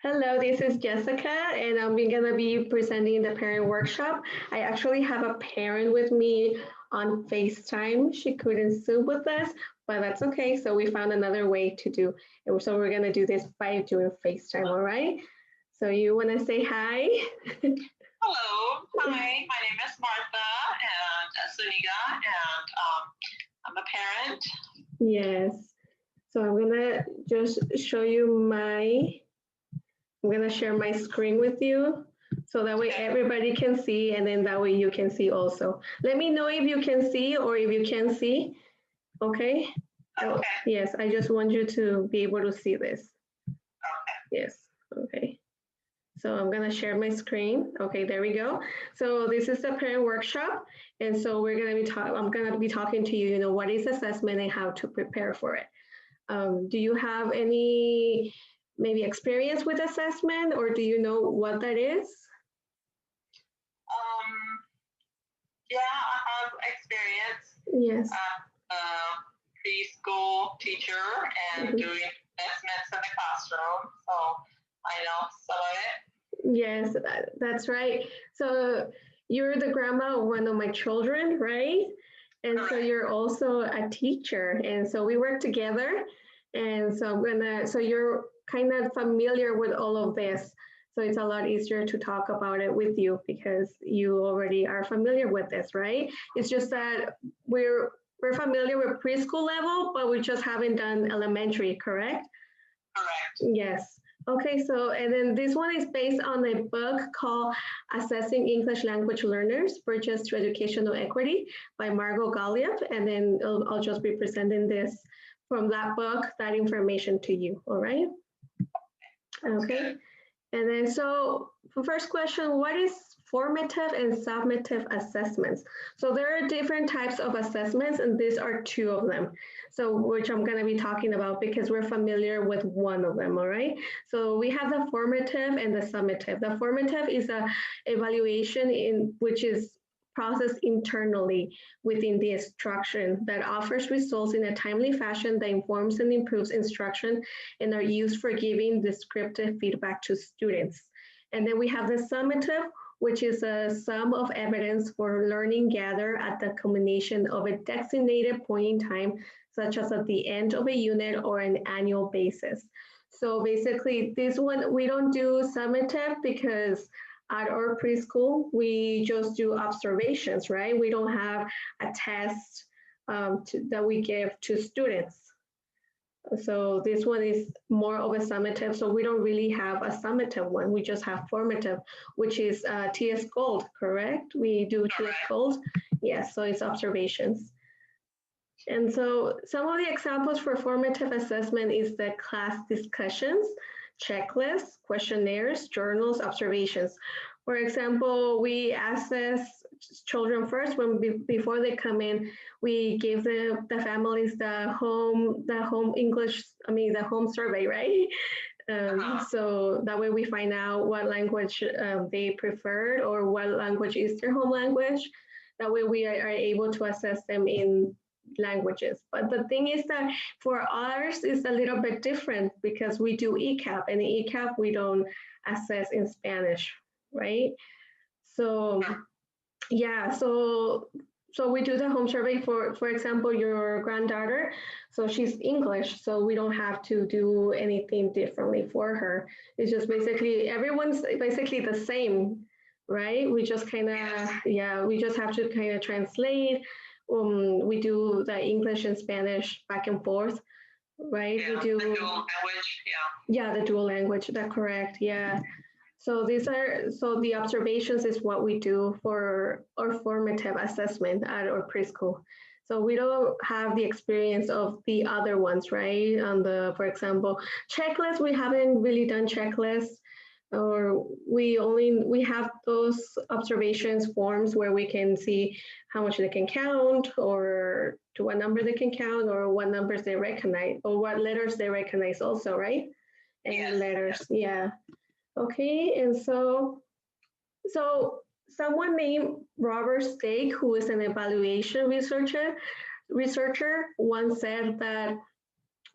Hello, this is Jessica, and I'm gonna be presenting the parent workshop. I actually have a parent with me on FaceTime. She couldn't Zoom with us, but that's okay. So we found another way to do, and so we're gonna do this by doing FaceTime, all right? So you wanna say hi? Hello, hi, my name is Martha and Suniga, and I'm a parent. Yes. So I'm gonna just show you I'm gonna share my screen with you so that way Okay. everybody can see and then that way you can see also. Let me know if you can see or if you can see, okay? Okay. Yes, I just want you to be able to see this. Okay. Yes, okay. So I'm gonna share my screen. Okay, there we go. So this is the parent workshop. And so I'm gonna be talking to you, what is assessment and how to prepare for it. Do you have any maybe experience with assessment or do you know what that is? Um, yeah, I have experience Yes. as a preschool teacher and Mhm. doing assessments in the classroom, so I know some of it. Yes, that's right. So you're the grandma of one of my children, right? And so Correct. you're also a teacher. And so we work together. And so so you're kind of familiar with all of this. So it's a lot easier to talk about it with you because you already are familiar with this, right? It's just that we're familiar with preschool level, but we just haven't done elementary, correct? Correct. Yes. Okay, so and then this one is based on a book called Assessing English Language Learners, Bridges to Educational Equity by Margot Galiev. And then I'll just be presenting this from that book, that information to you, all right? Okay. And then so for first question, what is formative and summative assessments? So there are different types of assessments and these are two of them. So which I'm going to be talking about because we're familiar with one of them, all right? So we have the formative and the summative. The formative is a evaluation in which is processed internally within the instruction that offers results in a timely fashion that informs and improves instruction and are used for giving descriptive feedback to students. And then we have the summative, which is a sum of evidence for learning gathered at the culmination of a designated point in time, such as at the end of a unit or an annual basis. So basically, this one, we don't do summative because at our preschool, we just do observations, right? We don't have a test that we give to students. So this one is more of a summative. So we don't really have a summative one. We just have formative, which is TS Gold, correct? We do TS Gold. Yes, so it's observations. And so some of the examples for formative assessment is the class discussions, checklists, questionnaires, journals, observations. For example, we assess children first before they come in. We give the families the home English, the home survey, right? So that way we find out what language they preferred or what language is their home language. That way we are able to assess them in languages. But the thing is that for ours it's a little bit different because we do ECAP and in ECAP we don't assess in Spanish, right? So yeah, so we do the home survey for example, your granddaughter. So she's English, so we don't have to do anything differently for her. It's just basically everyone's basically the same, right? We just kind of yeah, we just have to kind of translate. We do the English and Spanish back and forth, right? Yeah, we do the dual language. yeah, the dual language. That's correct. Yeah. So the observations is what we do for our formative assessment at our preschool. So we don't have the experience of the other ones, right? On for example, checklists, we haven't really done checklists, or we have those observations forms where we can see how much they can count, or to what number they can count, or what numbers they recognize, or what letters they recognize also, right? And Yes. letters, yeah. Okay, and so someone named Robert Stake, who is an evaluation researcher, once said that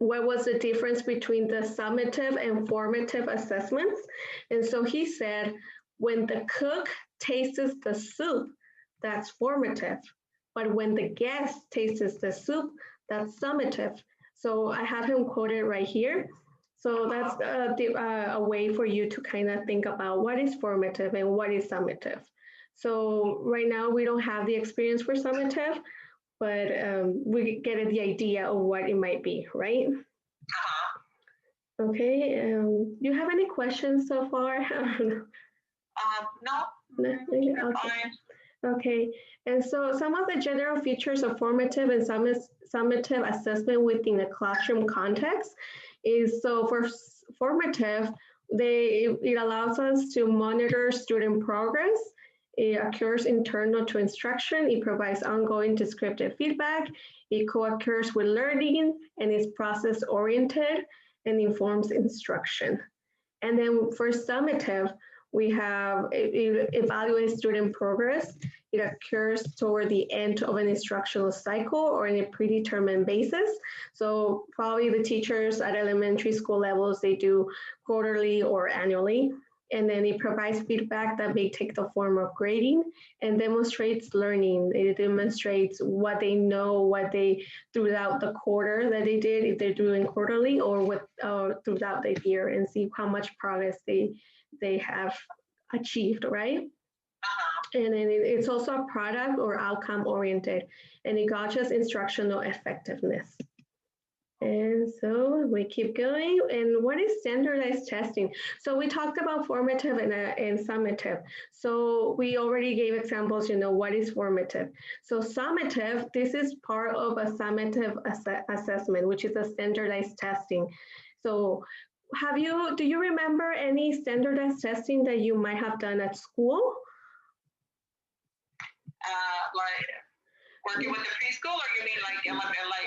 what was the difference between the summative and formative assessments. And so he said, when the cook tastes the soup, that's formative. But when the guest tastes the soup, that's summative. So I have him quoted right here. So that's a way for you to kind of think about what is formative and what is summative. So right now we don't have the experience for summative, but we get the idea of what it might be, right? Okay, you have any questions so far? No. Nothing? You're Okay. fine. Okay, and so some of the general features of formative and summative assessment within a classroom context is, so for formative, it allows us to monitor student progress. It occurs internal to instruction. It provides ongoing descriptive feedback. It co-occurs with learning and is process oriented and informs instruction. And then for summative, we have evaluate student progress. It occurs toward the end of an instructional cycle or in a predetermined basis. So probably the teachers at elementary school levels, they do quarterly or annually. And then it provides feedback that may take the form of grading and demonstrates learning. It demonstrates what they know, what they throughout the quarter that they did, if they're doing quarterly or what throughout the year, and see how much progress they have achieved, right? And then it's also a product or outcome oriented, and it gauges instructional effectiveness. And so we keep going. And what is standardized testing? So we talked about formative and summative. So we already gave examples, what is formative. So summative, this is part of a summative assessment, which is a standardized testing. So do you remember any standardized testing that you might have done at school? Like working with the preschool, or you mean like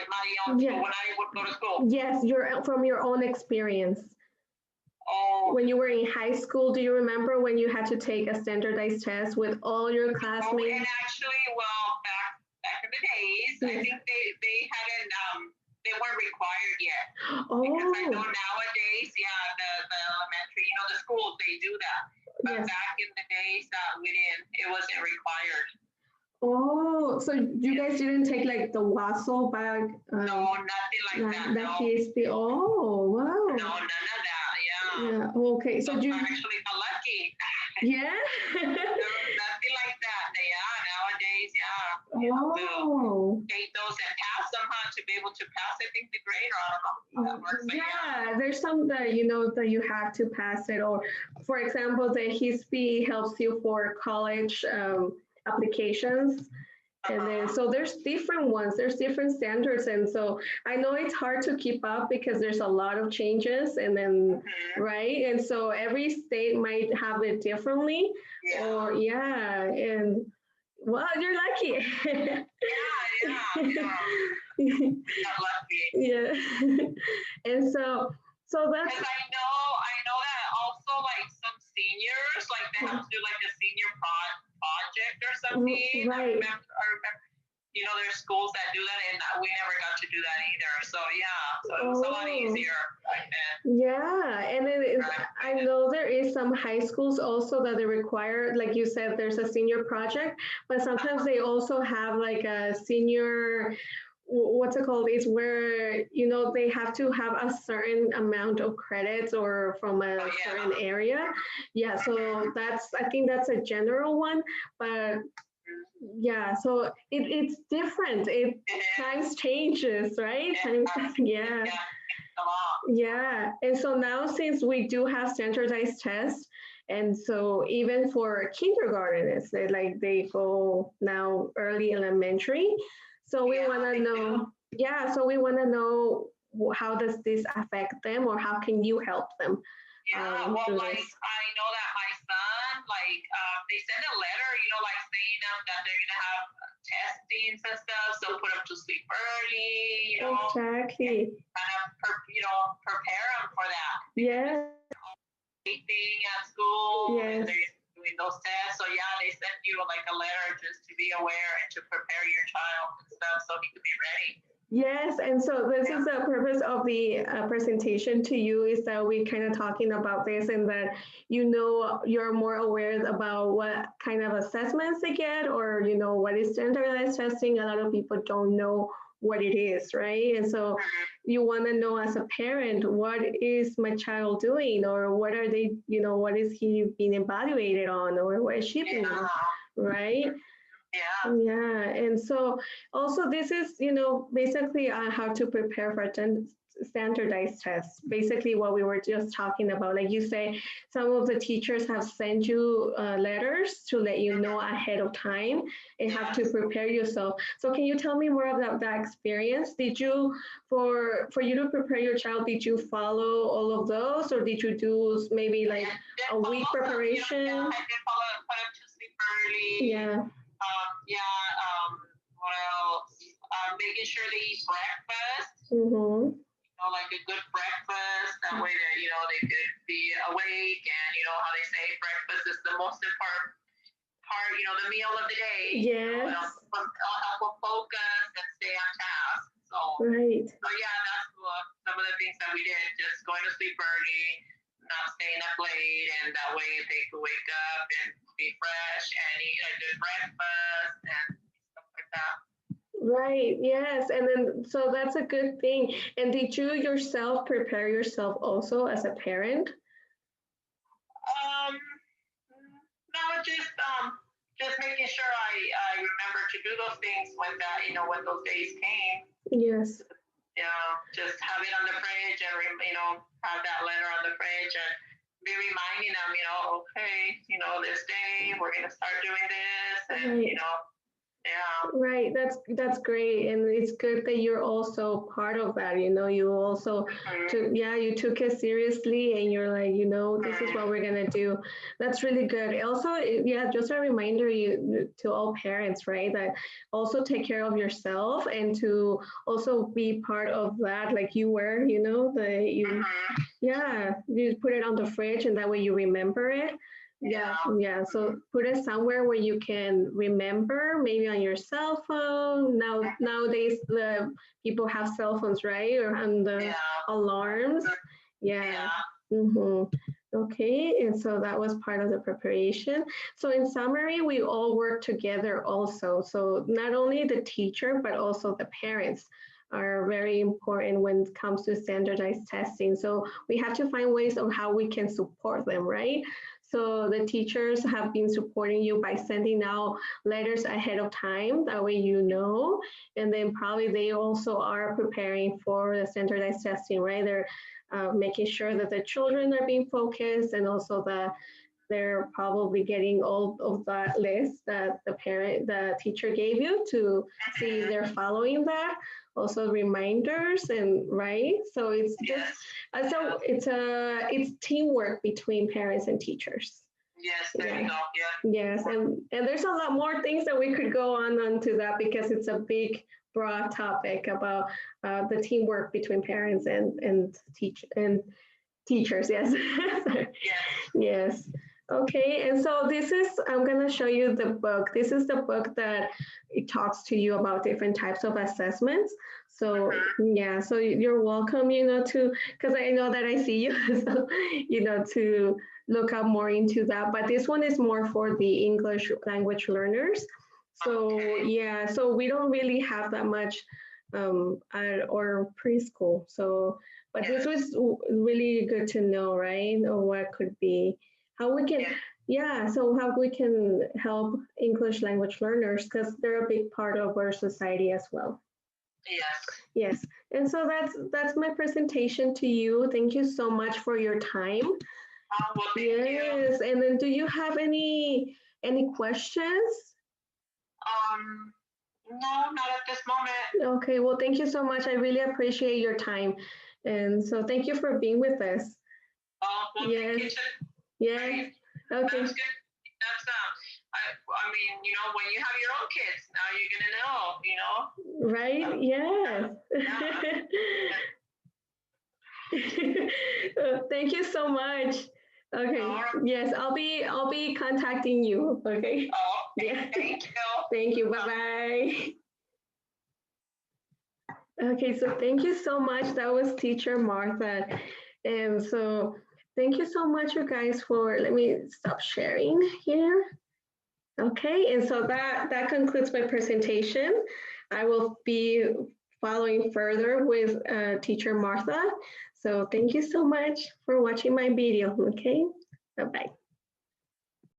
my own school when I would go to school? Yes, from your own experience. Oh. When you were in high school, do you remember when you had to take a standardized test with all your classmates? Oh, and actually, well, back in the days, I think they hadn't they weren't required yet. Oh. Because I know nowadays, the elementary, the schools, they do that. But back in the days that we didn't, it wasn't required. Oh, so you guys didn't take like the WASL bag? No, nothing like that. The PSP. Oh, wow. No, none of that. Yeah. Yeah. Okay. So you actually got lucky. Yeah. Nothing like that. Yeah. Nowadays, yeah. Oh. Take those and pass them, to be able to pass. I think the grade, or I don't know how that works. Yeah, there's some that that you have to pass it, or for example, the HISP helps you for college applications. And then, so there's different ones, there's different standards. And so I know it's hard to keep up because there's a lot of changes and then, right? And so every state might have it differently. Or, and well, you're lucky. Yeah. And so that's. Because I know that also like some seniors, like they have to do like a senior project or something. Right. I remember, there's schools that do that, and we never got to do that either. So so it was a lot easier back then. Yeah, and then I know there is some high schools also that they require, like you said, there's a senior project, but sometimes they also have like a senior, what's it called? It's where, they have to have a certain amount of credits or from a certain area. Yeah, so I think that's a general one, but yeah, so it's different. Times changes, right? Yeah. And so now, since we do have standardized tests, and so even for kindergarten, it's like they go now early elementary. So we want to know, so we want to know, how does this affect them, or how can you help them? Well, like I know that my son, like they send a letter, like saying that they're gonna have testings and stuff, so put them to sleep early, Exactly. Kind of, prepare them for that. Yeah. Thing at school, yes. They're doing those tests, so they send you like a letter just to be aware and to prepare your child and stuff, so he can be ready. Yes, and so this Yeah. is the purpose of the presentation to you is that we kind of talking about this and that you're more aware about what kind of assessments they get or what is standardized testing. A lot of people don't know what it is, right? And so Mhm. you want to know as a parent what is my child doing or what are they, what is he being evaluated on or what is she being, Yeah. right? Yeah. Yeah, and so also this is, basically on how to prepare for standardized tests. Basically, what we were just talking about. Like you say, some of the teachers have sent you letters to let you know Mhm. ahead of time and have to Yes. prepare yourself. So can you tell me more about that experience? Did you, for you to prepare your child, did you follow all of those, or did you do maybe like Yeah. Did a week follow some, yeah, preparation? I did follow put up to sleep early. Yeah. Yeah, what else? Making sure they eat breakfast, Mm-hmm. like a good breakfast. That way that, they could be awake and, how they say breakfast is the most important part, the meal of the day. Yes. It'll help them focus and stay on task. So, Right. yeah, that's some of the things that we did. Just going to sleep early, not staying up late, and that way they could wake up and be fresh and eat a good breakfast and stuff like that. Right. Yes. And then, so that's a good thing. And did you yourself prepare yourself also as a parent? No, just making sure I remember to do those things when when those days came. Yes. Just have it on the fridge and have that letter on the fridge and be reminding them, okay, this day we're gonna start doing this, and Right. yeah. Right, that's great, and it's good that you're also part of that. You also Mhm. took, yeah, you took it seriously, and you're like, this is what we're gonna do. That's really good. Also, yeah, just a reminder you to all parents, right, that also take care of yourself and to also be part of that, like you were, that you, Mhm. yeah, you put it on the fridge, and that way you remember it. Yeah, Yeah. yeah. So put it somewhere where you can remember, maybe on your cell phone. Nowadays, the people have cell phones, right? Or on the Yeah. alarms. Yeah. Yeah. Mm-hmm. Okay, and so that was part of the preparation. So in summary, we all work together also. So not only the teacher, but also the parents are very important when it comes to standardized testing. So we have to find ways of how we can support them, right? So the teachers have been supporting you by sending out letters ahead of time. That way you know. And then probably they also are preparing for the standardized testing, right? They're making sure that the children are being focused and also that they're probably getting all of that list that the teacher gave you to see if they're following that. Also reminders and right. So it's just Yes. so it's teamwork between parents and teachers. Yes. There you Yeah. go. Yeah. Yes, and there's a lot more things that we could go on onto that because it's a big, broad topic about the teamwork between parents and teachers. Yes. Yes. Yes. Okay, and so this is, I'm going to show you the book. This is the book that it talks to you about different types of assessments. So, Mhm. yeah, so you're welcome, to, because I know that I see you, so, to look up more into that. But this one is more for the English language learners. So, Okay. yeah, so we don't really have that much at or preschool. So, but this Yes. was really good to know, right? Or what could be, how we can, Yes. yeah, so how we can help English language learners because they're a big part of our society as well. Yes. Yes, and so that's my presentation to you. Thank you so much for your time. Well, thank you. Yes, and then do you have any questions? No, not at this moment. Okay, well, thank you so much. I really appreciate your time. And so thank you for being with us. Well, thank Yes, you too. yes. Right. Okay, That's good. That's I mean, when you have your own kids, now you're gonna right? Yes. Yeah. Thank you so much. Okay. All right. Yes, I'll be contacting you. Okay. Oh, okay. Yeah. Thank you. Thank you. Bye bye. Okay, so thank you so much. That was teacher Martha. And so thank you so much, you guys, for, let me stop sharing here. Okay, and so that concludes my presentation. I will be following further with teacher Martha. So thank you so much for watching my video, okay? Bye-bye.